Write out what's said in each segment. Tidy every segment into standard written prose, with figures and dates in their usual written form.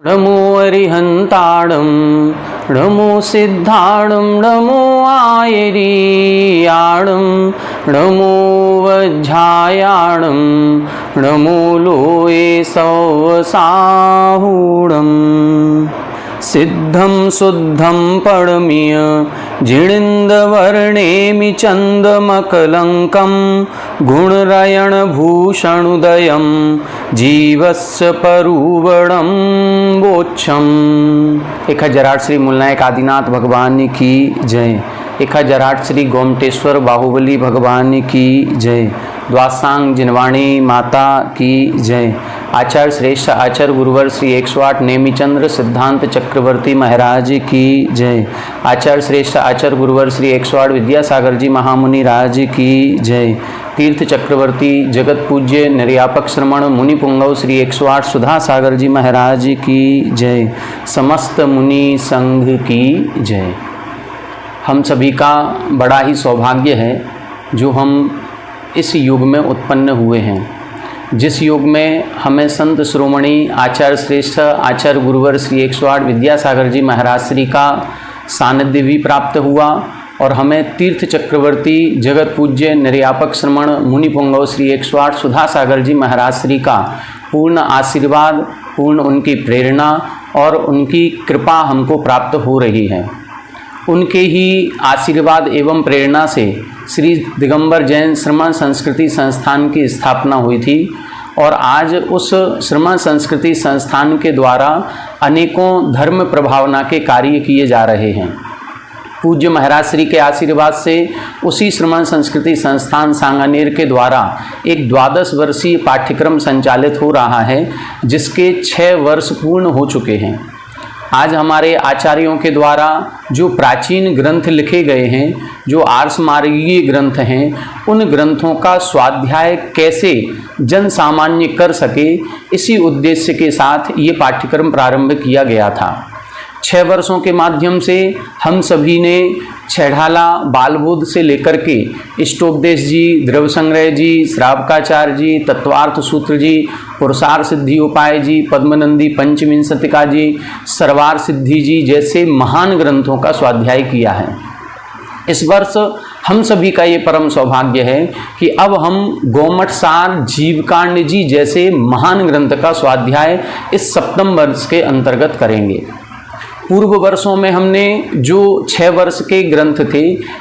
नमो अरिहंताणं नमो सिद्धाणं नमो आयरीयाणं नमो वज्झायाणं नमो लोये सवसाहूणम् सिद्धं शुद्धं परमीय जिणिन्दवर्णेमि चन्दमकलङ्कं गुणरयणभूषणुदयं जीवस्य परुवणं वोच्छम्। 1008 श्री मूलनायक आदिनाथ भगवान की जय। 1008 श्री गोमटेश्वर बाहुबली भगवान की जय। द्वासांग जिनवाणी माता की जय। आचार्य श्रेष्ठ आचार्य गुरुवर श्री 108 नेमिचंद्र सिद्धांत चक्रवर्ती महाराज की जय। आचार्य श्रेष्ठ आचार्य गुरुवर श्री 108 विद्यासागर जी महामुनि राज की जय। तीर्थ चक्रवर्ती जगत पूज्य निर्यापक श्रमण मुनि पुंगव श्री 108 सुधा सागर जी महाराज की जय। समस्त मुनि संघ की जय। हम सभी का बड़ा ही सौभाग्य है जो हम इस युग में उत्पन्न हुए हैं, जिस युग में हमें संत श्रोमणी आचार्य श्रेष्ठ आचार्य गुरुवर श्री 108 विद्यासागर जी महाराज श्री का सानिध्य भी प्राप्त हुआ और हमें तीर्थ चक्रवर्ती जगत पूज्य निर्यापक श्रमण मुनि पुंगव श्री 108 सुधा सागर जी महाराज श्री का पूर्ण आशीर्वाद, पूर्ण उनकी प्रेरणा और उनकी कृपा हमको प्राप्त हो रही है। उनके ही आशीर्वाद एवं प्रेरणा से श्री दिगंबर जैन श्रमण संस्कृति संस्थान की स्थापना हुई थी और आज उस श्रमण संस्कृति संस्थान के द्वारा अनेकों धर्म प्रभावना के कार्य किए जा रहे हैं। पूज्य महाराज श्री के आशीर्वाद से उसी श्रमण संस्कृति संस्थान सांगानेर के द्वारा एक 12 वर्षीय पाठ्यक्रम संचालित हो रहा है, जिसके 6 वर्ष पूर्ण हो चुके हैं। आज हमारे आचार्यों के द्वारा जो प्राचीन ग्रंथ लिखे गए हैं, जो आर्ष मार्गीय ग्रंथ हैं, उन ग्रंथों का स्वाध्याय कैसे जन सामान्य कर सके, इसी उद्देश्य के साथ ये पाठ्यक्रम प्रारंभ किया गया था। 6 वर्षों के माध्यम से हम सभी ने छेढ़ाला बालबोध से लेकर के इष्टोपदेश जी, द्रव्य संग्रह जी, श्रावकाचार्य जी, तत्वार्थ सूत्र जी, पुरुषार सिद्धि उपाय जी, पद्मनंदी पंचविंशतिका जी, सर्वार सिद्धि जी जैसे महान ग्रंथों का स्वाध्याय किया है। इस वर्ष हम सभी का ये परम सौभाग्य है कि अब हम गोमटसार जीवकांड जी जैसे महान ग्रंथ का स्वाध्याय इस सप्तम वर्ष के अंतर्गत करेंगे। पूर्व वर्षों में हमने जो 6 वर्ष के ग्रंथ थे,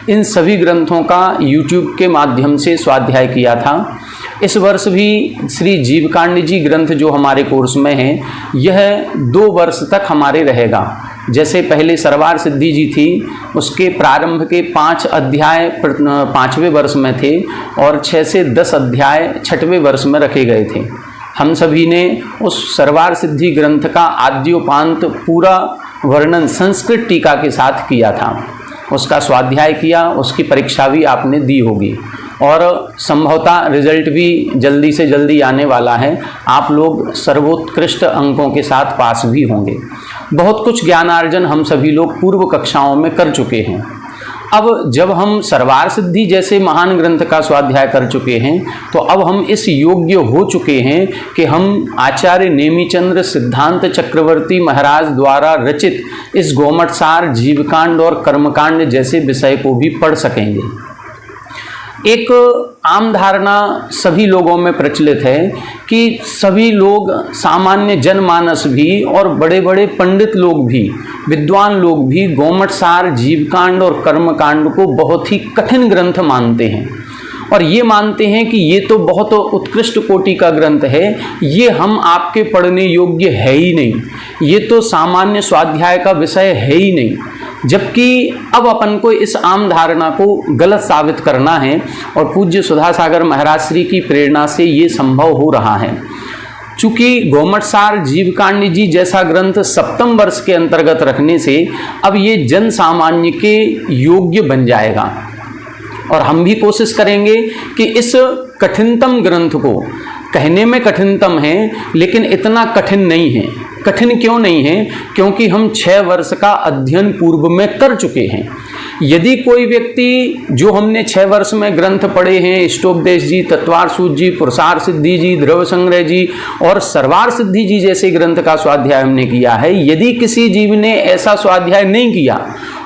इन सभी ग्रंथों का YouTube के माध्यम से स्वाध्याय किया था। इस वर्ष भी श्री जीवकांड जी ग्रंथ जो हमारे कोर्स में है, यह 2 वर्ष तक हमारे रहेगा। जैसे पहले सर्वार सिद्धि जी थी, उसके प्रारंभ के 5 अध्याय 5वें वर्ष में थे और 6 से 10 अध्याय 6वें वर्ष में रखे गए थे। हम सभी ने उस सर्वार सिद्धि ग्रंथ का आद्योपांत पूरा वर्णन संस्कृत टीका के साथ किया था, उसका स्वाध्याय किया, उसकी परीक्षा भी आपने दी होगी और संभवतः रिजल्ट भी जल्दी से जल्दी आने वाला है। आप लोग सर्वोत्कृष्ट अंकों के साथ पास भी होंगे। बहुत कुछ ज्ञानार्जन हम सभी लोग पूर्व कक्षाओं में कर चुके हैं। अब जब हम सर्वार सिद्धि जैसे महान ग्रंथ का स्वाध्याय कर चुके हैं, तो अब हम इस योग्य हो चुके हैं कि हम आचार्य नेमिचंद्र सिद्धांत चक्रवर्ती महाराज द्वारा रचित इस गोमटसार जीवकांड और कर्मकांड जैसे विषय को भी पढ़ सकेंगे। एक आम धारणा सभी लोगों में प्रचलित है कि सभी लोग, सामान्य जनमानस भी और बड़े बड़े पंडित लोग भी, विद्वान लोग भी गोमटसार जीवकांड और कर्मकांड को बहुत ही कठिन ग्रंथ मानते हैं और ये मानते हैं कि ये तो बहुत उत्कृष्ट कोटि का ग्रंथ है, ये हम आपके पढ़ने योग्य है ही नहीं, ये तो सामान्य स्वाध्याय का विषय है ही नहीं। जबकि अब अपन को इस आम धारणा को गलत साबित करना है और पूज्य सुधा सागर महाराज श्री की प्रेरणा से ये संभव हो रहा है। चूँकि गोमटसार जीवकांड जी जैसा ग्रंथ सप्तम वर्ष के अंतर्गत रखने से अब ये जन सामान्य के योग्य बन जाएगा और हम भी कोशिश करेंगे कि इस कठिनतम ग्रंथ को, कहने में कठिनतम है लेकिन इतना कठिन नहीं है। कठिन क्यों नहीं है? क्योंकि हम 6 वर्ष का अध्ययन पूर्व में कर चुके हैं। यदि कोई व्यक्ति जो हमने 6 वर्ष में ग्रंथ पढ़े हैं, इष्टोपदेश जी, तत्वार सूत जी, पुरुषार सिद्धि जी, द्रव्य संग्रह जी और सर्वार सिद्धि जी जैसे ग्रंथ का स्वाध्याय हमने किया है, यदि किसी जीव ने ऐसा स्वाध्याय नहीं किया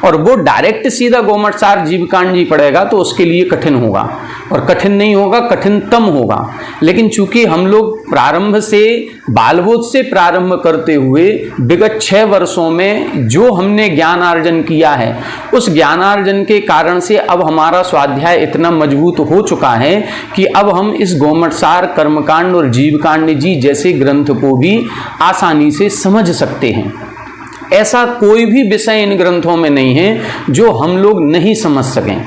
और वो डायरेक्ट सीधा गोमटसार जीवकांड जी पढ़ेगा तो उसके लिए कठिन होगा, और कठिन नहीं होगा, कठिनतम होगा। लेकिन चूंकि हम लोग प्रारंभ से बालबोध से प्रारंभ करते हुए विगत 6 वर्षों में जो हमने ज्ञानार्जन किया है, उस ज्ञानार्जन के कारण से अब हमारा स्वाध्याय इतना मजबूत हो चुका है कि अब हम इस गोमटसार, कर्मकांड और जीवकांड जी जैसे ग्रंथ को भी आसानी से समझ सकते हैं। ऐसा कोई भी विषय इन ग्रंथों में नहीं है जो हम लोग नहीं समझ सकें।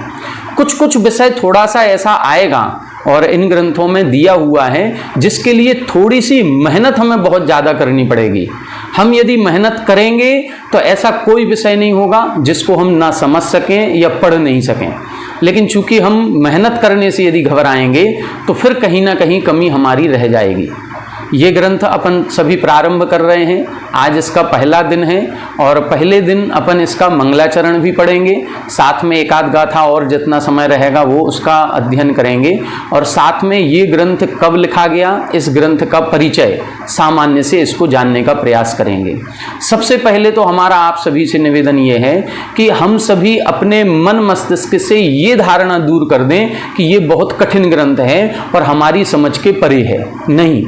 कुछ कुछ विषय थोड़ा सा ऐसा आएगा और इन ग्रंथों में दिया हुआ है जिसके लिए थोड़ी सी मेहनत हमें बहुत ज़्यादा करनी पड़ेगी। हम यदि मेहनत करेंगे तो ऐसा कोई विषय नहीं होगा जिसको हम ना समझ सकें या पढ़ नहीं सकें। लेकिन चूंकि हम मेहनत करने से यदि घबराएंगे तो फिर कहीं ना कहीं कमी हमारी रह जाएगी। ये ग्रंथ अपन सभी प्रारंभ कर रहे हैं। आज इसका पहला दिन है और पहले दिन अपन इसका मंगलाचरण भी पढ़ेंगे, साथ में एकाध गाथा और जितना समय रहेगा वो उसका अध्ययन करेंगे, और साथ में ये ग्रंथ कब लिखा गया, इस ग्रंथ का परिचय सामान्य से इसको जानने का प्रयास करेंगे। सबसे पहले तो हमारा आप सभी से निवेदन ये है कि हम सभी अपने मन मस्तिष्क से ये धारणा दूर कर दें कि ये बहुत कठिन ग्रंथ है और हमारी समझ के परे है। नहीं,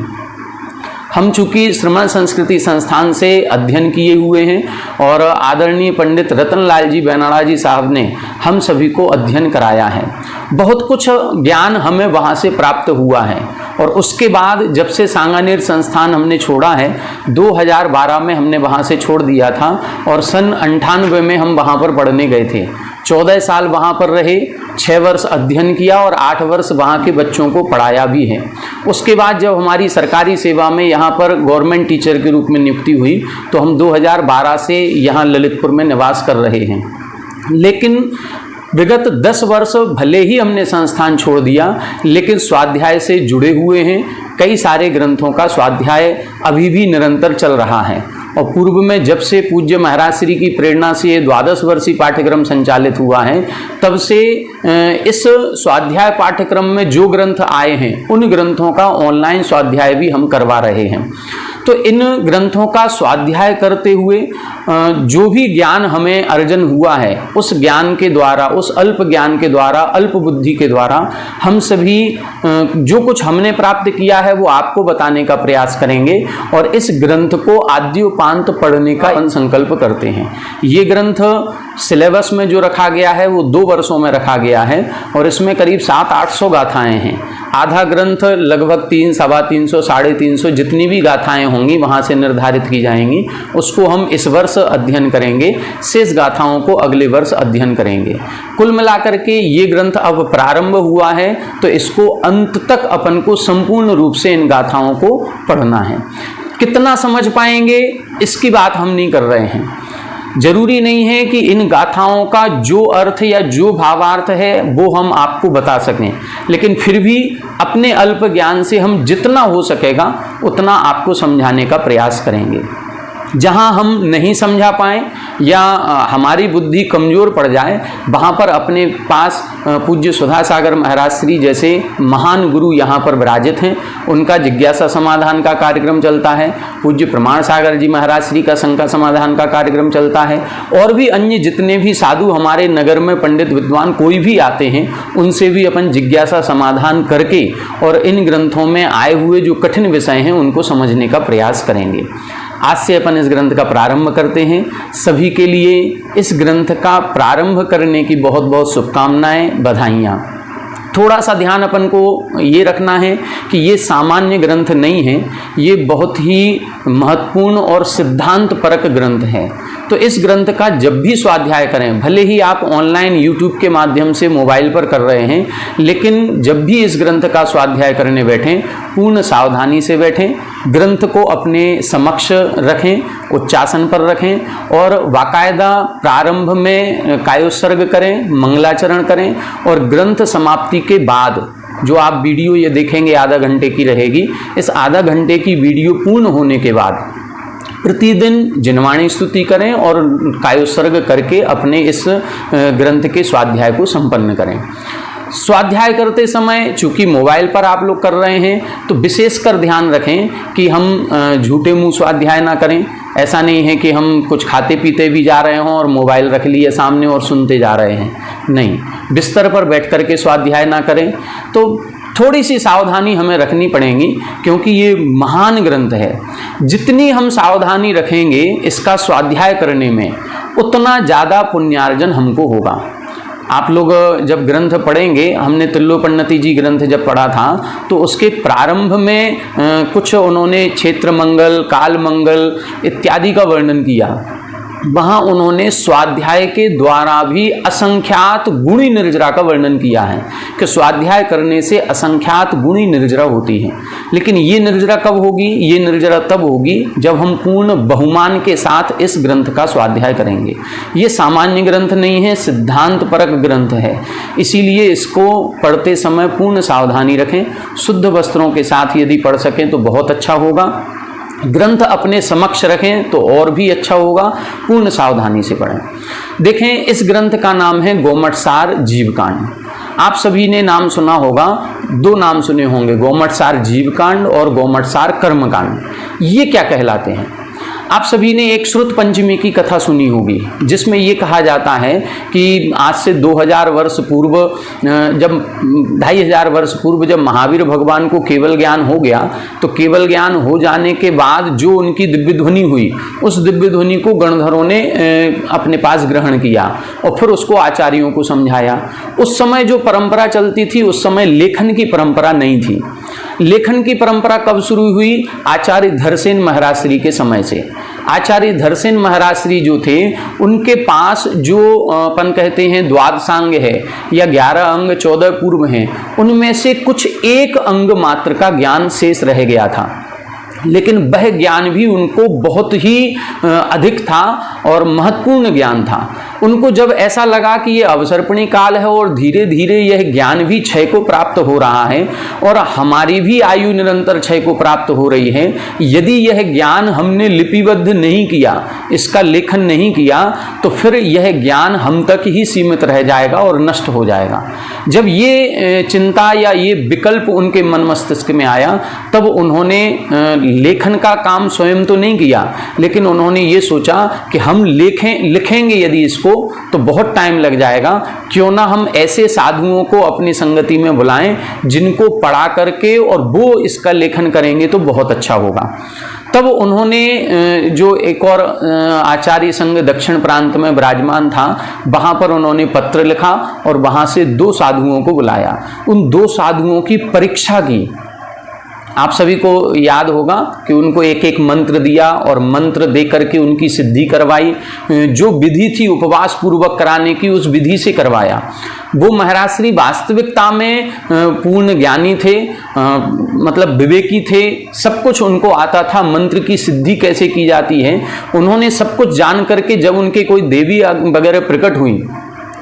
हम चूंकि श्रमण संस्कृति संस्थान से अध्ययन किए हुए हैं और आदरणीय पंडित रतनलाल जी बैनाला जी साहब ने हम सभी को अध्ययन कराया है, बहुत कुछ ज्ञान हमें वहाँ से प्राप्त हुआ है। और उसके बाद जब से सांगानेर संस्थान हमने छोड़ा है, 2012 में हमने वहाँ से छोड़ दिया था और सन 98 में हम वहाँ पर पढ़ने गए थे। 14 साल वहाँ पर रहे, 6 वर्ष अध्ययन किया और 8 वर्ष वहाँ के बच्चों को पढ़ाया भी है। उसके बाद जब हमारी सरकारी सेवा में यहाँ पर गवर्नमेंट टीचर के रूप में नियुक्ति हुई तो हम 2012 से यहाँ ललितपुर में निवास कर रहे हैं। लेकिन विगत 10 वर्ष भले ही हमने संस्थान छोड़ दिया, लेकिन स्वाध्याय से जुड़े हुए हैं। कई सारे ग्रंथों का स्वाध्याय अभी भी निरंतर चल रहा है। और पूर्व में जब से पूज्य महाराज श्री की प्रेरणा से ये 12 वर्षीय पाठ्यक्रम संचालित हुआ है, तब से इस स्वाध्याय पाठ्यक्रम में जो ग्रंथ आए हैं उन ग्रंथों का ऑनलाइन स्वाध्याय भी हम करवा रहे हैं। तो इन ग्रंथों का स्वाध्याय करते हुए जो भी ज्ञान हमें अर्जन हुआ है, उस ज्ञान के द्वारा, उस अल्प ज्ञान के द्वारा, अल्प बुद्धि के द्वारा हम सभी जो कुछ हमने प्राप्त किया है वो आपको बताने का प्रयास करेंगे और इस ग्रंथ को आद्योपांत पढ़ने का संकल्प करते हैं। ये ग्रंथ सिलेबस में जो रखा गया है वो 2 वर्षों में रखा गया है और इसमें करीब 700-800 गाथाएं हैं। आधा ग्रंथ लगभग 300, 350, 350 जितनी भी गाथाएं होंगी वहाँ से निर्धारित की जाएंगी, उसको हम इस वर्ष अध्ययन करेंगे। शेष गाथाओं को अगले वर्ष अध्ययन करेंगे। कुल मिलाकर के ये ग्रंथ अब प्रारंभ हुआ है तो इसको अंत तक अपन को संपूर्ण रूप से इन गाथाओं को पढ़ना है। कितना समझ पाएंगे इसकी बात हम नहीं कर रहे हैं। जरूरी नहीं है कि इन गाथाओं का जो अर्थ या जो भावार्थ है वो हम आपको बता सकें, लेकिन फिर भी अपने अल्प ज्ञान से हम जितना हो सकेगा उतना आपको समझाने का प्रयास करेंगे। जहाँ हम नहीं समझा पाएँ या हमारी बुद्धि कमज़ोर पड़ जाए, वहाँ पर अपने पास पूज्य सुधा सागर महाराज श्री जैसे महान गुरु यहाँ पर विराजित हैं। उनका जिज्ञासा समाधान का कार्यक्रम चलता है, पूज्य प्रमाण सागर जी महाराज श्री का शंका समाधान का कार्यक्रम चलता है, और भी अन्य जितने भी साधु हमारे नगर में पंडित विद्वान कोई भी आते हैं उनसे भी अपन जिज्ञासा समाधान करके और इन ग्रंथों में आए हुए जो कठिन विषय हैं उनको समझने का प्रयास करेंगे। आज से अपन इस ग्रंथ का प्रारंभ करते हैं। सभी के लिए इस ग्रंथ का प्रारंभ करने की बहुत बहुत शुभकामनाएं, बधाइयाँ। थोड़ा सा ध्यान अपन को ये रखना है कि ये सामान्य ग्रंथ नहीं है, ये बहुत ही महत्वपूर्ण और सिद्धांत परक ग्रंथ है। तो इस ग्रंथ का जब भी स्वाध्याय करें, भले ही आप ऑनलाइन यूट्यूब के माध्यम से मोबाइल पर कर रहे हैं, लेकिन जब भी इस ग्रंथ का स्वाध्याय करने बैठें पूर्ण सावधानी से बैठें, ग्रंथ को अपने समक्ष रखें, उच्चासन पर रखें और बाकायदा प्रारंभ में कायोत्सर्ग करें, मंगलाचरण करें और ग्रंथ समाप्ति के बाद जो आप वीडियो ये देखेंगे आधा घंटे की रहेगी, इस आधा घंटे की वीडियो पूर्ण होने के बाद प्रतिदिन जिनवाणी स्तुति करें और कायोत्सर्ग करके अपने इस ग्रंथ के स्वाध्याय को संपन्न करें। स्वाध्याय करते समय चूंकि मोबाइल पर आप लोग कर रहे हैं तो विशेषकर ध्यान रखें कि हम झूठे मुंह स्वाध्याय ना करें। ऐसा नहीं है कि हम कुछ खाते पीते भी जा रहे हों और मोबाइल रख लिए सामने और सुनते जा रहे हैं। नहीं, बिस्तर पर बैठ कर के स्वाध्याय ना करें। तो थोड़ी सी सावधानी हमें रखनी पड़ेगी क्योंकि ये महान ग्रंथ है। जितनी हम सावधानी रखेंगे इसका स्वाध्याय करने में उतना ज़्यादा पुण्यार्जन हमको होगा। आप लोग जब ग्रंथ पढ़ेंगे, हमने तिल्लोपन्नति जी ग्रंथ जब पढ़ा था तो उसके प्रारंभ में कुछ उन्होंने क्षेत्र मंगल, काल मंगल इत्यादि का वर्णन किया। वहाँ उन्होंने स्वाध्याय के द्वारा भी असंख्यात गुणी निर्जरा का वर्णन किया है कि स्वाध्याय करने से असंख्यात गुणी निर्जरा होती है। लेकिन ये निर्जरा कब होगी? ये निर्जरा तब होगी जब हम पूर्ण बहुमान के साथ इस ग्रंथ का स्वाध्याय करेंगे। ये सामान्य ग्रंथ नहीं है, सिद्धांत परक ग्रंथ है। इसीलिए इसको पढ़ते समय पूर्ण सावधानी रखें। शुद्ध वस्त्रों के साथ यदि पढ़ सकें तो बहुत अच्छा होगा। ग्रंथ अपने समक्ष रखें तो और भी अच्छा होगा। पूर्ण सावधानी से पढ़ें। देखें, इस ग्रंथ का नाम है गोमटसार जीवकांड। आप सभी ने नाम सुना होगा, दो नाम सुने होंगे, गोमटसार जीवकांड और गोमटसार कर्मकांड। ये क्या कहलाते हैं? आप सभी ने एक श्रुत पंचमी की कथा सुनी होगी जिसमें ये कहा जाता है कि आज से 2000 वर्ष पूर्व, जब 2500 वर्ष पूर्व जब महावीर भगवान को केवल ज्ञान हो गया तो केवल ज्ञान हो जाने के बाद जो उनकी दिव्य ध्वनि हुई उस दिव्य ध्वनि को गणधरों ने अपने पास ग्रहण किया और फिर उसको आचार्यों को समझाया। उस समय जो परंपरा चलती थी उस समय लेखन की परंपरा नहीं थी। लेखन की परंपरा कब शुरू हुई? आचार्य धरसेन महाराज श्री के समय से। आचार्य धरसेन महाराज श्री जो थे उनके पास जो अपन कहते हैं द्वादशांग है या 11 अंग 14 पूर्व हैं, उनमें से कुछ एक अंग मात्र का ज्ञान शेष रह गया था। लेकिन वह ज्ञान भी उनको बहुत ही अधिक था और महत्वपूर्ण ज्ञान था। उनको जब ऐसा लगा कि ये अवसर्पणी काल है और धीरे धीरे यह ज्ञान भी क्षय को प्राप्त हो रहा है और हमारी भी आयु निरंतर क्षय को प्राप्त हो रही है, यदि यह ज्ञान हमने लिपिबद्ध नहीं किया, इसका लेखन नहीं किया, तो फिर यह ज्ञान हम तक ही सीमित रह जाएगा और नष्ट हो जाएगा। जब ये चिंता या ये विकल्प उनके मन मस्तिष्क में आया तब उन्होंने लेखन का काम स्वयं तो नहीं किया, लेकिन उन्होंने ये सोचा कि हम लिखेंगे यदि इसको तो बहुत टाइम लग जाएगा, क्यों ना हम ऐसे साधुओं को अपनी संगति में बुलाएं जिनको पढ़ा करके और वो इसका लेखन करेंगे तो बहुत अच्छा होगा। तब उन्होंने जो एक और आचार्य संघ दक्षिण प्रांत में विराजमान था वहाँ पर उन्होंने पत्र लिखा और वहाँ से 2 साधुओं को बुलाया। उन 2 साधुओं की परीक्षा की। आप सभी को याद होगा कि उनको एक एक मंत्र दिया और मंत्र दे करके उनकी सिद्धि करवाई। जो विधि थी उपवास पूर्वक कराने की, उस विधि से करवाया। वो महाराज श्री वास्तविकता में पूर्ण ज्ञानी थे, मतलब विवेकी थे, सब कुछ उनको आता था। मंत्र की सिद्धि कैसे की जाती है उन्होंने सब कुछ जान करके जब उनके कोई देवी वगैरह प्रकट हुई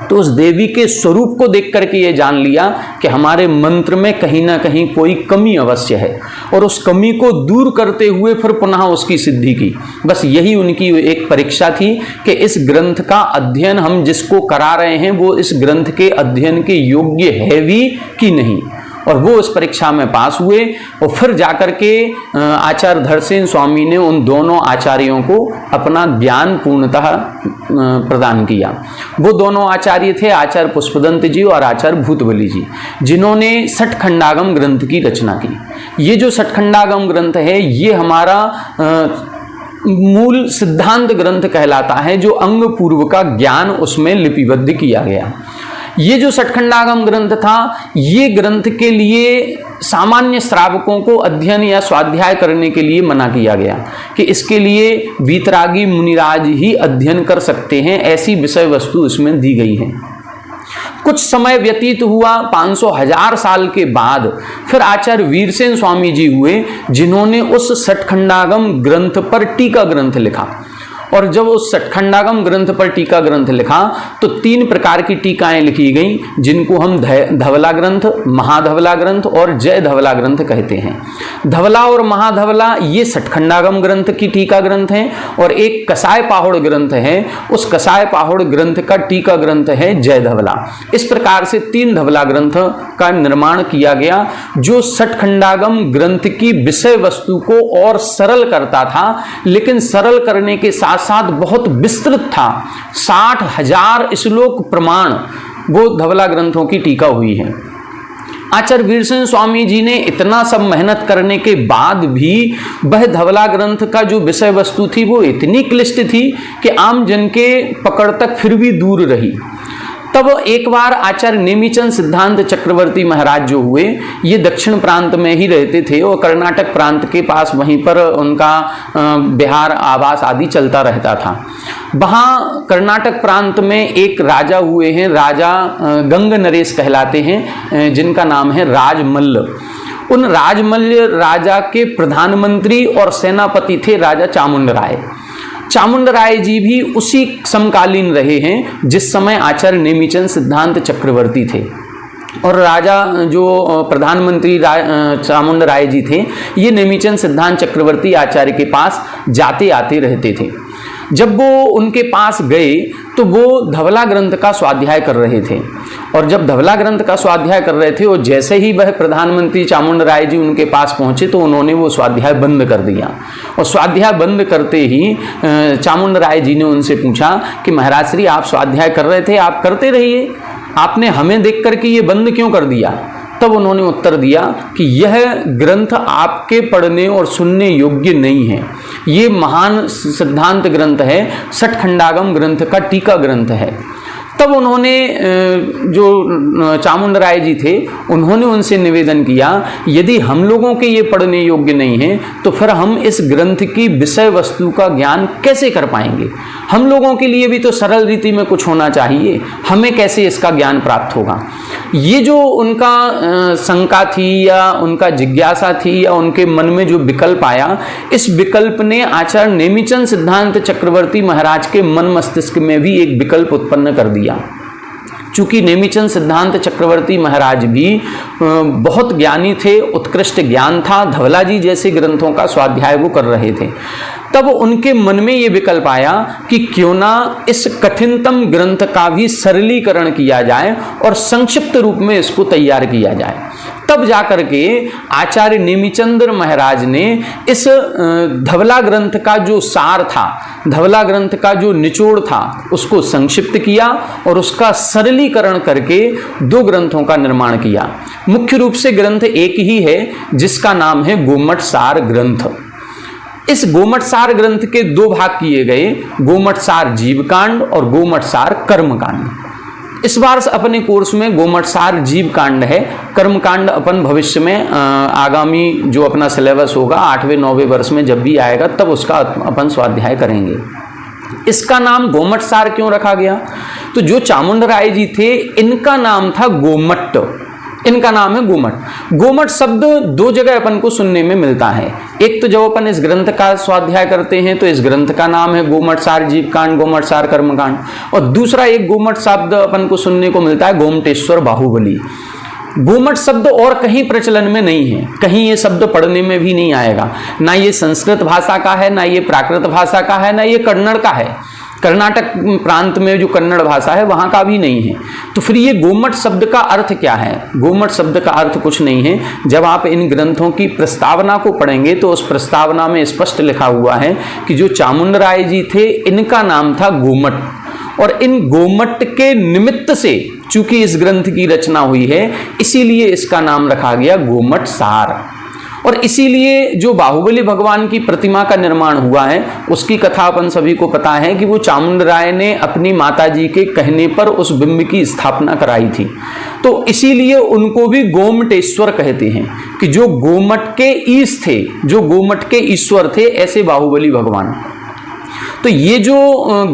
तो उस देवी के स्वरूप को देख करके ये जान लिया कि हमारे मंत्र में कहीं ना कहीं कोई कमी अवश्य है और उस कमी को दूर करते हुए फिर पुनः उसकी सिद्धि की। बस यही उनकी एक परीक्षा थी कि इस ग्रंथ का अध्ययन हम जिसको करा रहे हैं वो इस ग्रंथ के अध्ययन के योग्य है भी कि नहीं। और वो इस परीक्षा में पास हुए और फिर जाकर के आचार्य धरसेन स्वामी ने उन दोनों आचार्यों को अपना ज्ञान पूर्णतः प्रदान किया। वो दोनों आचार्य थे आचार्य पुष्पदंत जी और आचार्य भूतबली जी, जिन्होंने षटखंडागम ग्रंथ की रचना की। ये जो षटखंडागम ग्रंथ है ये हमारा मूल सिद्धांत ग्रंथ कहलाता है, जो अंग पूर्व का ज्ञान उसमें लिपिबद्ध किया गया। ये जो षटखंडागम ग्रंथ था, ये ग्रंथ के लिए सामान्य श्रावकों को अध्ययन या स्वाध्याय करने के लिए मना किया गया कि इसके लिए वीतरागी मुनिराज ही अध्ययन कर सकते हैं, ऐसी विषय वस्तु इसमें दी गई है। कुछ समय व्यतीत हुआ, 500,000 साल के बाद फिर आचार्य वीरसेन स्वामी जी हुए जिन्होंने उस षटखंडागम ग्रंथ पर टीका ग्रंथ लिखा और जब उस सटखंडागम ग्रंथ पर टीका ग्रंथ लिखा तो 3 प्रकार की टीकाएं लिखी गई, जिनको हम धवला ग्रंथ, महाधवला ग्रंथ और जय धवला ग्रंथ कहते हैं। धवला और महाधवला ये सटखंडागम ग्रंथ की टीका ग्रंथ हैं, और एक कसाय पाहुड़ ग्रंथ है, उस कसाय पाहुड़ ग्रंथ का टीका ग्रंथ है जय धवला। इस प्रकार से 3 धवला ग्रंथ का निर्माण किया गया, जो सटखंडागम ग्रंथ की विषय वस्तु को और सरल करता था, लेकिन सरल करने के साथ साथ बहुत विस्तृत था। 60,000 श्लोक प्रमाण वो धवला ग्रंथों की टीका हुई है। आचार्य वीरसेन स्वामी जी ने इतना सब मेहनत करने के बाद भी वह धवला ग्रंथ का जो विषय वस्तु थी वो इतनी क्लिष्ट थी कि आम जन के पकड़ तक फिर भी दूर रही। तब एक बार आचार्य नेमिचंद सिद्धांत चक्रवर्ती महाराज जो हुए, ये दक्षिण प्रांत में ही रहते थे और कर्नाटक प्रांत के पास वहीं पर उनका बिहार आवास आदि चलता रहता था। वहाँ कर्नाटक प्रांत में एक राजा हुए हैं, राजा गंग नरेश कहलाते हैं, जिनका नाम है राजमल्ल। उन राजमल्ल राजा के प्रधानमंत्री और सेनापति थे राजा चामुंड राय। चामुंड राय जी भी उसी समकालीन रहे हैं जिस समय आचार्य नेमिचंद सिद्धांत चक्रवर्ती थे, और राजा जो प्रधानमंत्री चामुंड राय जी थे, ये नेमिचंद सिद्धांत चक्रवर्ती आचार्य के पास जाते आते रहते थे। जब वो उनके पास गए तो वो धवला ग्रंथ का स्वाध्याय कर रहे थे, और जब धवला ग्रंथ का स्वाध्याय कर रहे थे और जैसे ही वह प्रधानमंत्री चामुंड राय जी उनके पास पहुंचे तो उन्होंने वो स्वाध्याय बंद कर दिया। और स्वाध्याय बंद करते ही चामुंड राय जी ने उनसे पूछा कि महाराज श्री, आप स्वाध्याय कर रहे थे, आप करते रहिए, आपने हमें देख करके ये बंद क्यों कर दिया? तब उन्होंने उत्तर दिया कि यह ग्रंथ आपके पढ़ने और सुनने योग्य नहीं है, ये महान सिद्धांत ग्रंथ है, सटखंडागम ग्रंथ का टीका ग्रंथ है। तब उन्होंने जो चामुंड राय जी थे, उन्होंने उनसे निवेदन किया, यदि हम लोगों के ये पढ़ने योग्य नहीं है तो फिर हम इस ग्रंथ की विषय वस्तु का ज्ञान कैसे कर पाएंगे? हम लोगों के लिए भी तो सरल रीति में कुछ होना चाहिए, हमें कैसे इसका ज्ञान प्राप्त होगा? ये जो उनका शंका थी या उनका जिज्ञासा थी या उनके मन में जो विकल्प आया, इस विकल्प ने आचार्य नेमिचंद सिद्धांत चक्रवर्ती महाराज के मन मस्तिष्क में भी एक विकल्प उत्पन्न कर दिया। चूंकि नेमिचंद सिद्धांत चक्रवर्ती महाराज भी बहुत ज्ञानी थे, उत्कृष्ट ज्ञान था, धवला जी जैसे ग्रंथों का स्वाध्याय वो कर रहे थे, तब उनके मन में ये विकल्प आया कि क्यों ना इस कठिनतम ग्रंथ का भी सरलीकरण किया जाए और संक्षिप्त रूप में इसको तैयार किया जाए। तब जाकर के आचार्य नेमिचंद्र महाराज ने इस धवला ग्रंथ का जो सार था, धवला ग्रंथ का जो निचोड़ था, उसको संक्षिप्त किया और उसका सरलीकरण करके 2 ग्रंथों का निर्माण किया। मुख्य रूप से ग्रंथ एक ही है जिसका नाम है गोमट सार ग्रंथ। इस गोमट सार ग्रंथ के 2 भाग किए गए, गोमट सार जीव कांड और गोमट सार कर्म कांड। इस बार अपने कोर्स में गोमट सार जीव कांड है, कर्म कांड अपन भविष्य में आगामी जो अपना सिलेबस होगा 8वें 9वें वर्ष में जब भी आएगा तब उसका अपन स्वाध्याय करेंगे। इसका नाम गोमट सार क्यों रखा गया? तो जो चामुंड राय जी थे, इनका नाम था गोमट, इनका नाम है गोमट। गोमट शब्द 2 जगह अपन को सुनने में मिलता है। एक तो जब अपन इस ग्रंथ का स्वाध्याय करते हैं तो इस ग्रंथ का नाम है गोमट सार जीव कांड, गोमट सार कर्म कांड, और दूसरा एक गोमट शब्द अपन को सुनने को मिलता है गोमटेश्वर बाहुबली। गोमट शब्द और कहीं प्रचलन में नहीं है, कहीं ये शब्द पढ़ने में भी नहीं आएगा, ना ये संस्कृत भाषा का है, ना ये प्राकृत भाषा का है, ना ये कन्नड़ का है। कर्नाटक प्रांत में जो कन्नड़ भाषा है वहाँ का भी नहीं है। तो फिर ये गोमट शब्द का अर्थ क्या है? गोमट शब्द का अर्थ कुछ नहीं है। जब आप इन ग्रंथों की प्रस्तावना को पढ़ेंगे तो उस प्रस्तावना में स्पष्ट लिखा हुआ है कि जो चामुंड राय जी थे, इनका नाम था गोमट, और इन गोमट के निमित्त से चूंकि इस ग्रंथ की रचना हुई है, इसीलिए इसका नाम रखा गया गोमट सार। और इसीलिए जो बाहुबली भगवान की प्रतिमा का निर्माण हुआ है, उसकी कथा अपन सभी को पता है कि वो चामुंड राय ने अपनी माताजी के कहने पर उस बिंब की स्थापना कराई थी। तो इसीलिए उनको भी गोमटेश्वर कहते हैं कि जो गोमट के ईश थे, जो गोमट के ईश्वर थे, ऐसे बाहुबली भगवान। तो ये जो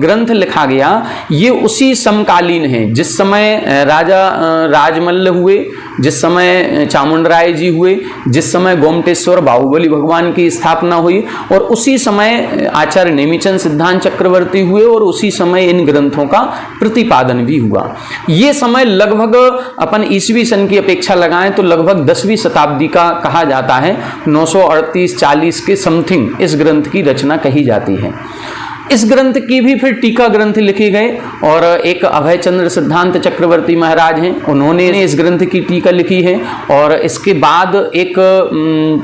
ग्रंथ लिखा गया ये उसी समकालीन है जिस समय राजा राजमल्ल हुए, जिस समय चामुंडराय जी हुए, जिस समय गोमटेश्वर बाहुबली भगवान की स्थापना हुई, और उसी समय आचार्य नेमिचंद सिद्धांत चक्रवर्ती हुए, और उसी समय इन ग्रंथों का प्रतिपादन भी हुआ। ये समय लगभग अपन ईसवी सन की अपेक्षा लगाएं तो लगभग 10वीं शताब्दी का कहा जाता है। 938-40 के समथिंग इस ग्रंथ की रचना कही जाती है। इस ग्रंथ की भी फिर टीका ग्रंथ लिखे गए, और एक अभय चंद्र सिद्धांत चक्रवर्ती महाराज हैं, उन्होंने इस ग्रंथ की टीका लिखी है। और इसके बाद एक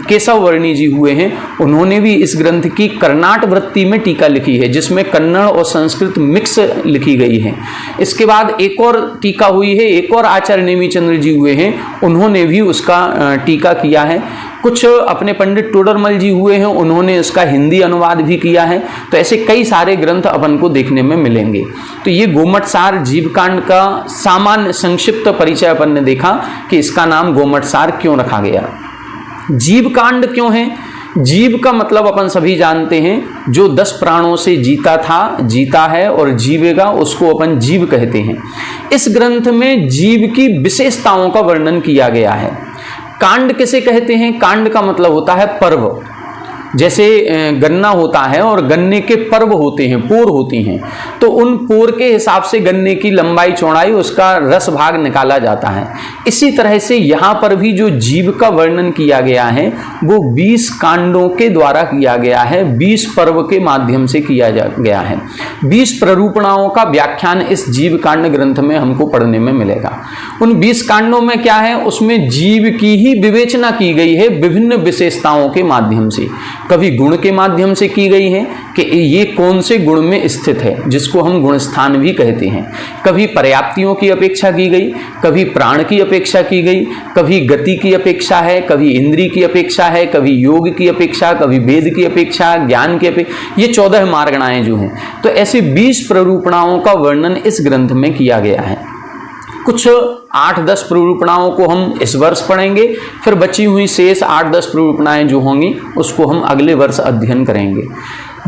केशव वर्णी जी हुए हैं, उन्होंने भी इस ग्रंथ की कर्नाट वृत्ति में टीका लिखी है, जिसमें कन्नड़ और संस्कृत मिक्स लिखी गई है। इसके बाद एक और टीका हुई है, एक और आचार्य नेमिचंद्र जी हुए हैं, उन्होंने भी उसका टीका किया है। कुछ अपने पंडित टोडरमल जी हुए हैं, उन्होंने इसका हिंदी अनुवाद भी किया है। तो ऐसे कई सारे ग्रंथ अपन को देखने में मिलेंगे। तो ये गोमटसार जीवकांड का सामान्य संक्षिप्त परिचय अपन ने देखा कि इसका नाम गोमटसार क्यों रखा गया। जीवकांड क्यों है? जीव का मतलब अपन सभी जानते हैं, जो 10 प्राणों से जीता था, जीता है और जीवेगा, उसको अपन जीव कहते हैं। इस ग्रंथ में जीव की विशेषताओं का वर्णन किया गया है। कांड किसे कहते हैं? कांड का मतलब होता है पर्व। जैसे गन्ना होता है और गन्ने के पर्व होते हैं, पोर होती हैं, तो उन पोर के हिसाब से गन्ने की लंबाई चौड़ाई, उसका रस भाग निकाला जाता है। इसी तरह से यहाँ पर भी जो जीव का वर्णन किया गया है वो 20 कांडों के द्वारा किया गया है, 20 पर्व के माध्यम से किया गया है। 20 प्ररूपणाओं का व्याख्यान इस जीव कांड ग्रंथ में हमको पढ़ने में मिलेगा। उन 20 कांडों में क्या है? उसमें जीव की ही विवेचना की गई है विभिन्न विशेषताओं के माध्यम से। कभी गुण के माध्यम से की गई है कि ये कौन से गुण में स्थित है, जिसको हम गुण स्थान भी कहते हैं। कभी पर्याप्तियों की अपेक्षा की गई, कभी प्राण की अपेक्षा की गई, कभी गति की अपेक्षा है, कभी इंद्री की अपेक्षा है, कभी योग की अपेक्षा, कभी वेद की अपेक्षा, ज्ञान की अपेक्षा। ये 14 मार्गणाएं जो हैं, तो ऐसे 20 प्ररूपणाओं का वर्णन इस ग्रंथ में किया गया है। कुछ 8-10 प्ररूपणाओं को हम इस वर्ष पढ़ेंगे, फिर बची हुई शेष 8-10 प्ररूपणाएं जो होंगी उसको हम अगले वर्ष अध्ययन करेंगे।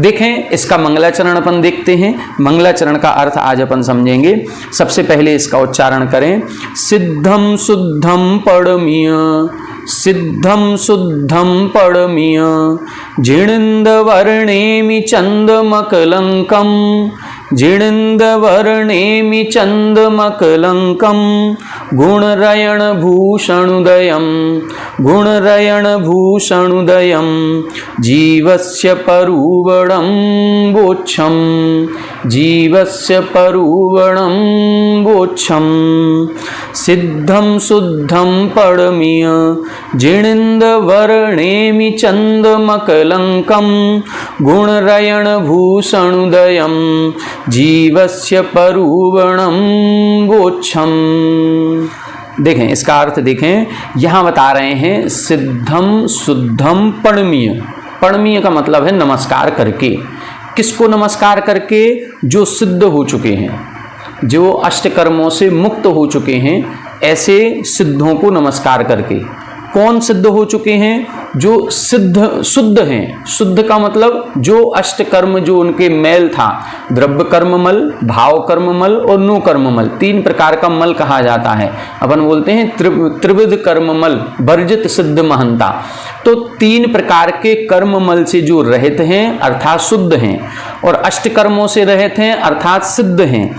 देखें, इसका मंगलाचरण अपन देखते हैं। मंगलाचरण का अर्थ आज अपन समझेंगे। सबसे पहले इसका उच्चारण करें। सिद्धम शुद्धम पड़मीय, सिद्धम शुद्धम पड़मीय, जिणिंद वर्णेमि चंदमकलंकम, जिणिंद वर्णेमि चंदमकलंकम, गुणरयण भूषणुदयम, गुणरयण भूषणुदयम, जीवस्य परुवणं वोच्छम, जीवस्य परुवणं वोच्छम। सिद्धं शुद्धं पड़मीय, जिणिंद वर्णेमि चंदमकलंकम, गुणरयण भूषणुदयम, जीवस्य परुवणं वोच्छम। देखें, इसका अर्थ देखें। यहां बता रहे हैं सिद्धम शुद्धम पड़मीय। पड़मीय का मतलब है नमस्कार करके। किसको नमस्कार करके? जो सिद्ध हो चुके हैं, जो अष्टकर्मों से मुक्त हो चुके हैं, ऐसे सिद्धों को नमस्कार करके। कौन सिद्ध हो चुके हैं? जो सिद्ध शुद्ध हैं। शुद्ध का मतलब जो अष्टकर्म, जो उनके मैल था, द्रव्य कर्म मल, भाव कर्म मल और नो कर्म मल, 3 प्रकार का मल कहा जाता है। अपन बोलते हैं त्रिविध कर्म मल, वर्जित सिद्ध महंता। तो 3 प्रकार के कर्म मल से जो रहित हैं अर्थात शुद्ध हैं, और अष्टकर्मों से रहित हैं अर्थात सिद्ध हैं,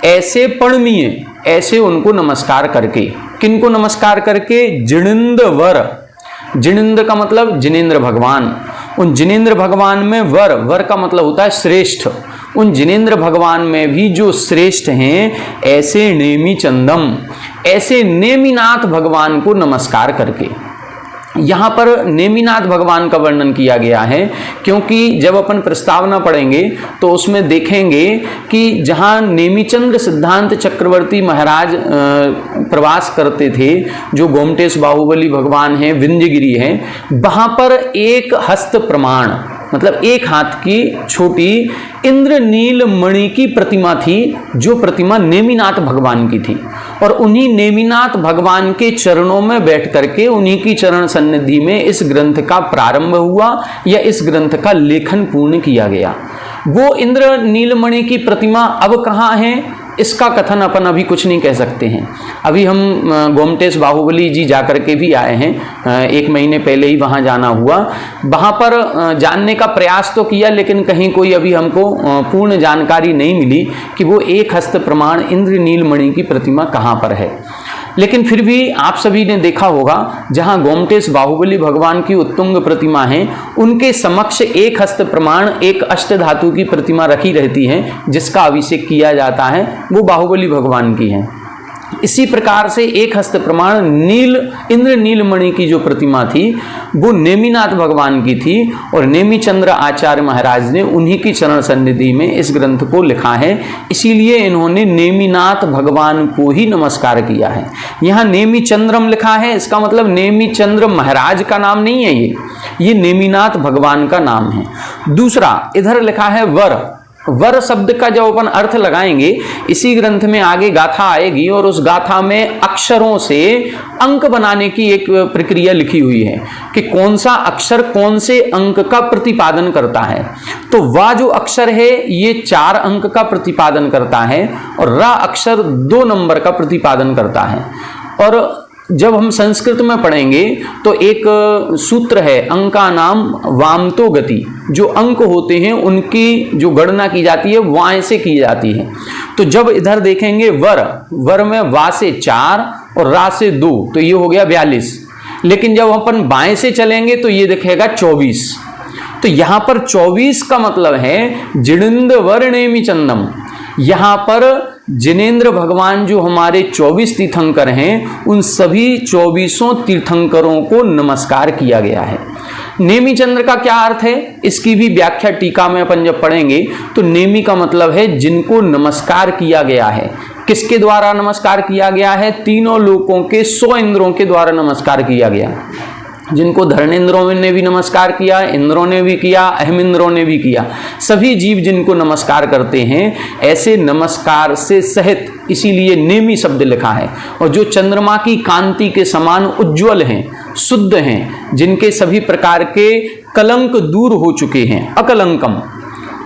ऐसे पड़मीय, ऐसे उनको नमस्कार करके। किनको नमस्कार करके? जिणिंद वर। जिणिंद का मतलब जिनेंद्र भगवान। उन जिनेंद्र भगवान में वर, वर का मतलब होता है श्रेष्ठ। उन जिनेंद्र भगवान में भी जो श्रेष्ठ हैं, ऐसे नेमि चंदम, ऐसे नेमिनाथ भगवान को नमस्कार करके। यहाँ पर नेमिनाथ भगवान का वर्णन किया गया है, क्योंकि जब अपन प्रस्तावना पढ़ेंगे तो उसमें देखेंगे कि जहाँ नेमिचंद्र सिद्धांत चक्रवर्ती महाराज प्रवास करते थे, जो गोमटेश बाहुबली भगवान हैं, विंध्यगिरी है, वहाँ पर एक हस्त प्रमाण, मतलब एक हाथ की छोटी इंद्रनील मणि की प्रतिमा थी, जो प्रतिमा नेमिनाथ भगवान की थी। और उन्हीं नेमिनाथ भगवान के चरणों में बैठ करके, उन्हीं की चरण सन्निधि में इस ग्रंथ का प्रारंभ हुआ या इस ग्रंथ का लेखन पूर्ण किया गया। वो इंद्र नीलमणि की प्रतिमा अब कहाँ है? इसका कथन अपन अभी कुछ नहीं कह सकते हैं। अभी हम गोमटेश बाहुबली जी जा कर के भी आए हैं, 1 महीने पहले ही वहाँ जाना हुआ। वहाँ पर जानने का प्रयास तो किया, लेकिन कहीं कोई अभी हमको पूर्ण जानकारी नहीं मिली कि वो एक हस्त प्रमाण इंद्र नीलमणि की प्रतिमा कहाँ पर है। लेकिन फिर भी आप सभी ने देखा होगा, जहाँ गोमटेश बाहुबली भगवान की उत्तुंग प्रतिमा है, उनके समक्ष एक हस्त प्रमाण एक अष्टधातु की प्रतिमा रखी रहती है, जिसका अभिषेक किया जाता है, वो बाहुबली भगवान की है। इसी प्रकार से एक हस्त प्रमाण इंद्र नीलमणि की जो प्रतिमा थी वो नेमिनाथ भगवान की थी, और नेमिचंद्र आचार्य महाराज ने उन्हीं की चरण सन्निधि में इस ग्रंथ को लिखा है। इसीलिए इन्होंने नेमिनाथ भगवान को ही नमस्कार किया है। यहाँ नेमिचंद्रम लिखा है, इसका मतलब नेमिचंद्र महाराज का नाम नहीं है, ये नेमिनाथ भगवान का नाम है। दूसरा इधर लिखा है वर। वर शब्द का जब अपन अर्थ लगाएंगे, इसी ग्रंथ में आगे गाथा आएगी, और उस गाथा में अक्षरों से अंक बनाने की एक प्रक्रिया लिखी हुई है कि कौन सा अक्षर कौन से अंक का प्रतिपादन करता है। तो वा जो अक्षर है ये 4 अंक का प्रतिपादन करता है, और रा अक्षर 2 नंबर का प्रतिपादन करता है। और जब हम संस्कृत में पढ़ेंगे तो एक सूत्र है, अंका नाम वामतो गति। जो अंक होते हैं उनकी जो गणना की जाती है वाय से की जाती है। तो जब इधर देखेंगे वर में वा से 4 और रा से 2, तो ये हो गया 42। लेकिन जब अपन बाएं से चलेंगे तो ये दिखेगा 24। तो यहाँ पर 24 का मतलब है जिनेंद्र वर नेमिचंदम। यहाँ पर जिनेंद्र भगवान जो हमारे 24 तीर्थंकर हैं, उन सभी 24 तीर्थंकरों को नमस्कार किया गया है। नेमिचंद्र का क्या अर्थ है, इसकी भी व्याख्या टीका में अपन जब पढ़ेंगे तो नेमि का मतलब है जिनको नमस्कार किया गया है। किसके द्वारा नमस्कार किया गया है? तीनों लोकों के 100 इंद्रों के द्वारा नमस्कार किया गया, जिनको धर्मेंद्रों ने भी नमस्कार किया, इंद्रों ने भी किया, अहमिंद्रों ने भी किया। सभी जीव जिनको नमस्कार करते हैं, ऐसे नमस्कार से सहित इसीलिए नेमि शब्द लिखा है। और जो चंद्रमा की कांति के समान उज्ज्वल हैं, शुद्ध हैं, जिनके सभी प्रकार के कलंक दूर हो चुके हैं, अकलंकम,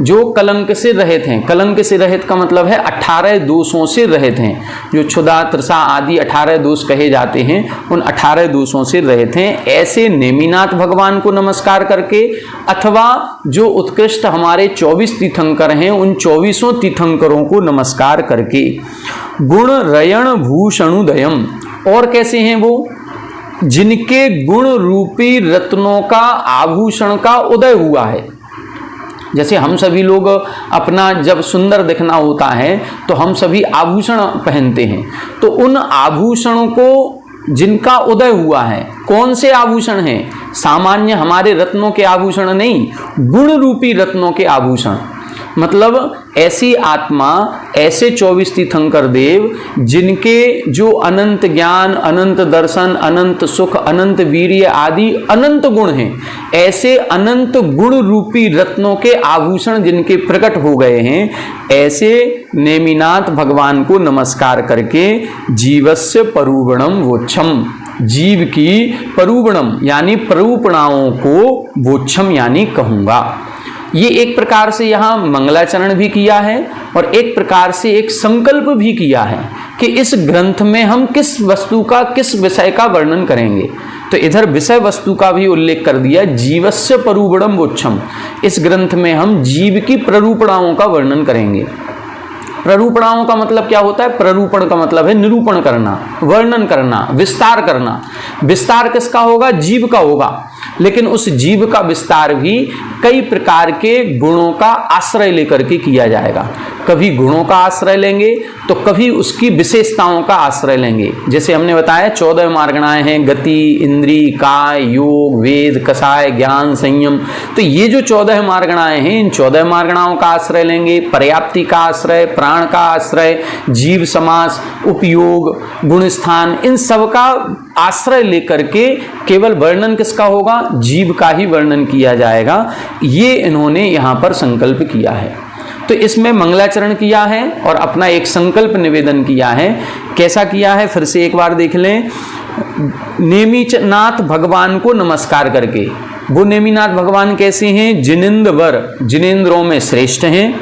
जो कलंक से रहित हैं। कलंक से रहित का मतलब है 18 दोषों से रहित हैं। जो क्षुधा तृषा आदि 18 दोष कहे जाते हैं, उन 18 दोषों से रहित हैं। ऐसे नेमिनाथ भगवान को नमस्कार करके, अथवा जो उत्कृष्ट हमारे 24 तीर्थंकर हैं, उन 24 तीर्थंकरों को नमस्कार करके। गुण रयण भूषणुदयम, और कैसे हैं वो? जिनके गुण रूपी रत्नों का आभूषण का उदय हुआ है। जैसे हम सभी लोग अपना जब सुंदर दिखना होता है तो हम सभी आभूषण पहनते हैं, तो उन आभूषणों को जिनका उदय हुआ है, कौन से आभूषण हैं? सामान्य हमारे रत्नों के आभूषण नहीं, गुण रूपी रत्नों के आभूषण। मतलब ऐसी आत्मा, ऐसे 24 तीर्थंकर देव, जिनके जो अनंत ज्ञान, अनंत दर्शन, अनंत सुख, अनंत वीर्य आदि अनंत गुण हैं, ऐसे अनंत गुण रूपी रत्नों के आभूषण जिनके प्रकट हो गए हैं, ऐसे नेमिनाथ भगवान को नमस्कार करके जीवस्य परूपणम वोच्छम, जीव की परूपणम यानी परूपणाओं को वोच्छम यानी कहूंगा। ये एक प्रकार से यहाँ मंगलाचरण भी किया है, और एक प्रकार से एक संकल्प भी किया है कि इस ग्रंथ में हम किस वस्तु का, किस विषय का वर्णन करेंगे। तो इधर विषय वस्तु का भी उल्लेख कर दिया, जीवस्य परूपणम वोच्छम। इस ग्रंथ में हम जीव की प्ररूपणाओं का वर्णन करेंगे। प्ररूपणाओं का मतलब क्या होता है? प्ररूपण का मतलब है निरूपण करना, वर्णन करना, विस्तार करना। विस्तार किसका होगा? जीव का होगा। लेकिन उस जीव का विस्तार भी कई प्रकार के गुणों का आश्रय लेकर के किया जाएगा। कभी गुणों का आश्रय लेंगे तो कभी उसकी विशेषताओं का आश्रय लेंगे। जैसे हमने बताया 14 मार्गणाएं हैं, गति, इंद्री, काय, योग, वेद, कषाय, ज्ञान, संयम। तो ये जो 14 मार्गणाएं हैं, इन 14 मार्गणाओं का आश्रय लेंगे। पर्याप्ति का आश्रय, प्राण का आश्रय, जीव समास, उपयोग, गुणस्थान, इन सब का आश्रय लेकर के केवल वर्णन किसका होगा? जीव का ही वर्णन किया जाएगा। ये इन्होंने यहाँ पर संकल्प किया है। तो इसमें मंगलाचरण किया है और अपना एक संकल्प निवेदन किया है। कैसा किया है फिर से एक बार देख लें। नेमिनाथ भगवान को नमस्कार करके। वो नेमिनाथ भगवान कैसे हैं? जिनेंद्र वर, जिनेंद्रों में श्रेष्ठ हैं।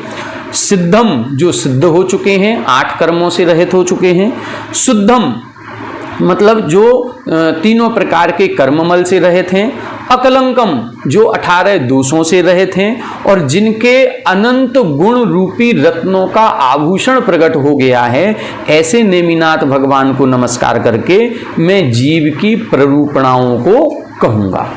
सिद्धम जो सिद्ध हो चुके हैं, 8 कर्मों से रहित हो चुके हैं। शुद्धम मतलब जो तीनों प्रकार के कर्ममल से रहित हैं। अकलंकम जो 18 दोषों से रहित हैं और जिनके अनंत गुण रूपी रत्नों का आभूषण प्रकट हो गया है, ऐसे नेमिनाथ भगवान को नमस्कार करके मैं जीव की प्ररूपणाओं को कहूँगा।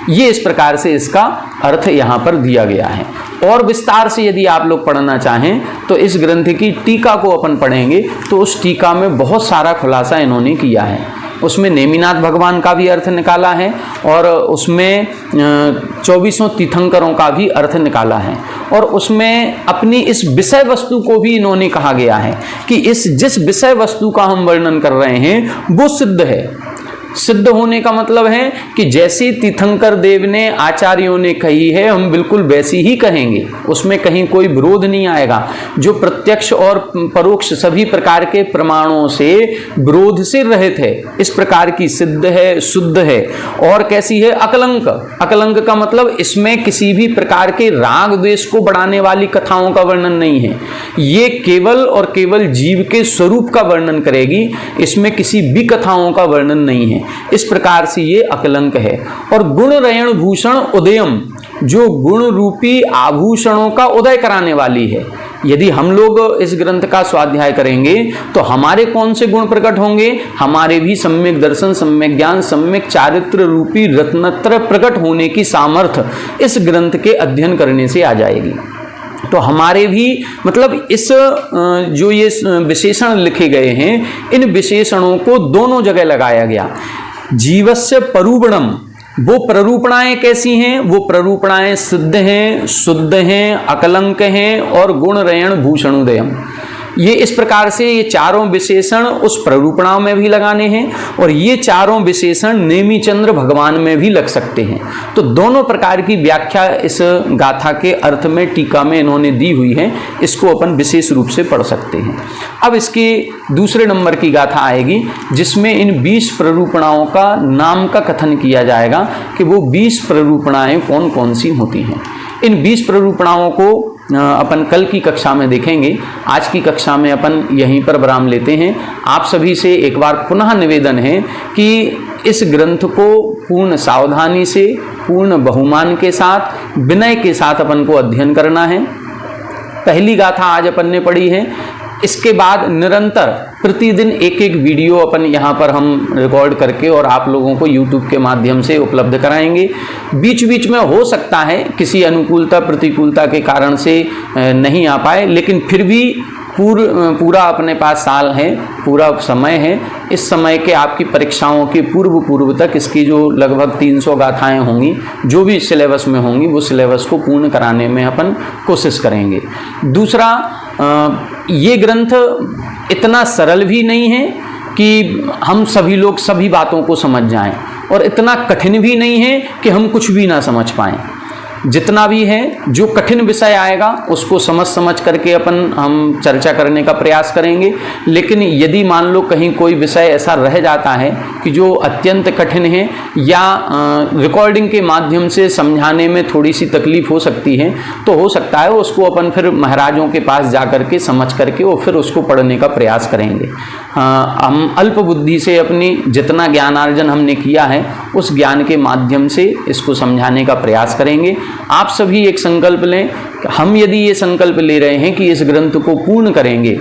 ये इस प्रकार से इसका अर्थ यहाँ पर दिया गया है। और विस्तार से यदि आप लोग पढ़ना चाहें तो इस ग्रंथ की टीका को अपन पढ़ेंगे तो उस टीका में बहुत सारा खुलासा इन्होंने किया है। उसमें नेमिनाथ भगवान का भी अर्थ निकाला है और उसमें 24 तीर्थंकरों का भी अर्थ निकाला है और उसमें अपनी इस विषय वस्तु को भी इन्होंने कहा गया है कि इस जिस विषय वस्तु का हम वर्णन कर रहे हैं वो सिद्ध है। सिद्ध होने का मतलब है कि जैसी तीर्थंकर देव ने, आचार्यों ने कही है, हम बिल्कुल वैसी ही कहेंगे, उसमें कहीं कोई विरोध नहीं आएगा। जो प्रत्यक्ष और परोक्ष सभी प्रकार के प्रमाणों से विरोध से रहित है, इस प्रकार की सिद्ध है, शुद्ध है। और कैसी है? अकलंक। अकलंक का मतलब इसमें किसी भी प्रकार के राग द्वेष को बढ़ाने वाली कथाओं का वर्णन नहीं है। ये केवल और केवल जीव के स्वरूप का वर्णन करेगी, इसमें किसी भी कथाओं का वर्णन नहीं है। इस प्रकार से ये अकलंक है। और गुण रयण भूषण उदयम जो गुण रूपी आभूषणों का उदय कराने वाली है। यदि हम लोग इस ग्रंथ का स्वाध्याय करेंगे तो हमारे कौन से गुण प्रकट होंगे? हमारे भी सम्यक दर्शन, सम्यक ज्ञान, सम्यक चारित्र रूपी रत्नत्र प्रकट होने की सामर्थ्य इस ग्रंथ के अध्ययन करने से आ जाएगी। तो हमारे भी मतलब इस जो ये विशेषण लिखे गए हैं, इन विशेषणों को दोनों जगह लगाया गया। जीवस्य परूपणम, वो प्ररूपणाएं कैसी हैं? वो प्ररूपणाएं सिद्ध हैं, शुद्ध हैं, अकलंक हैं और गुण रयण भूषणोदयम। ये इस प्रकार से ये चारों विशेषण उस प्ररूपणाओं में भी लगाने हैं और ये चारों विशेषण नेमिचंद्र भगवान में भी लग सकते हैं। तो दोनों प्रकार की व्याख्या इस गाथा के अर्थ में टीका में इन्होंने दी हुई है। इसको अपन विशेष रूप से पढ़ सकते हैं। अब इसके दूसरे नंबर की गाथा आएगी जिसमें इन 20 प्ररूपणाओं का नाम का कथन किया जाएगा कि वो 20 प्ररूपणाएं कौन कौन सी होती हैं। इन 20 प्ररूपणाओं को अपन कल की कक्षा में देखेंगे। आज की कक्षा में अपन यहीं पर विराम लेते हैं। आप सभी से एक बार पुनः निवेदन है कि इस ग्रंथ को पूर्ण सावधानी से, पूर्ण बहुमान के साथ, विनय के साथ अपन को अध्ययन करना है। पहली गाथा आज अपन ने पढ़ी है। इसके बाद निरंतर प्रतिदिन एक एक वीडियो अपन यहाँ पर हम रिकॉर्ड करके और आप लोगों को YouTube के माध्यम से उपलब्ध कराएंगे। बीच बीच में हो सकता है किसी अनुकूलता प्रतिकूलता के कारण से नहीं आ पाए, लेकिन फिर भी पूरा अपने पास साल है, पूरा समय है। इस समय के आपकी परीक्षाओं के पूर्व तक इसकी जो लगभग 300 गाथाएं होंगी, जो भी सिलेबस में होंगी, वो सिलेबस को पूर्ण कराने में अपन कोशिश करेंगे। दूसरा, ये ग्रंथ इतना सरल भी नहीं है कि हम सभी लोग सभी बातों को समझ जाएं और इतना कठिन भी नहीं है कि हम कुछ भी ना समझ पाएं। जितना भी है, जो कठिन विषय आएगा उसको समझ करके हम चर्चा करने का प्रयास करेंगे। लेकिन यदि मान लो कहीं कोई विषय ऐसा रह जाता है कि जो अत्यंत कठिन है या रिकॉर्डिंग के माध्यम से समझाने में थोड़ी सी तकलीफ हो सकती है, तो हो सकता है उसको अपन फिर महाराजों के पास जा करके समझ करके और फिर उसको पढ़ने का प्रयास करेंगे। हम अल्प बुद्धि से अपनी जितना ज्ञानार्जन हमने किया है उस ज्ञान के माध्यम से इसको समझाने का प्रयास करेंगे। आप सभी एक संकल्प लें। हम यदि ये संकल्प ले रहे हैं कि इस ग्रंथ को पूर्ण करेंगे,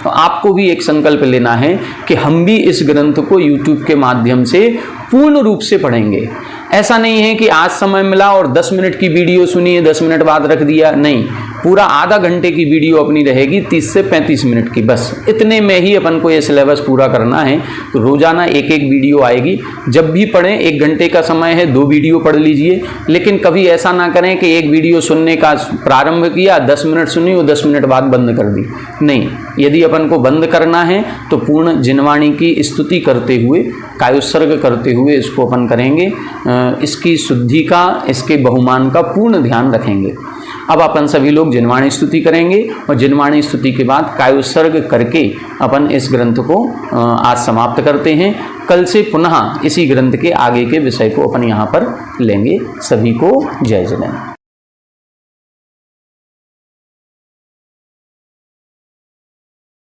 तो आपको भी एक संकल्प लेना है कि हम भी इस ग्रंथ को YouTube के माध्यम से पूर्ण रूप से पढ़ेंगे। ऐसा नहीं है कि आज समय मिला और 10 मिनट की वीडियो सुनिए, 10 मिनट बाद रख दिया, नहीं। पूरा आधा घंटे की वीडियो अपनी रहेगी, 30 से 35 मिनट की, बस इतने में ही अपन को ये सिलेबस पूरा करना है। तो रोजाना एक एक वीडियो आएगी। जब भी पढ़ें, 1 घंटे का समय है, 2 वीडियो पढ़ लीजिए। लेकिन कभी ऐसा ना करें कि एक वीडियो सुनने का प्रारंभ किया, 10 मिनट सुनी और 10 मिनट बाद बंद कर दी, नहीं। यदि अपन को बंद करना है तो पूर्ण जिनवाणी की स्तुति करते हुए, कायोत्सर्ग करते हुए इसको अपन करेंगे। इसकी शुद्धि का, इसके बहुमान का पूर्ण ध्यान रखेंगे। अब अपन सभी लोग जिनवाणी स्तुति करेंगे और जिनवाणी स्तुति के बाद कायोत्सर्ग करके अपन इस ग्रंथ को आज समाप्त करते हैं। कल से पुनः इसी ग्रंथ के आगे के विषय को अपन यहाँ पर लेंगे। सभी को जय जगन्नाथ।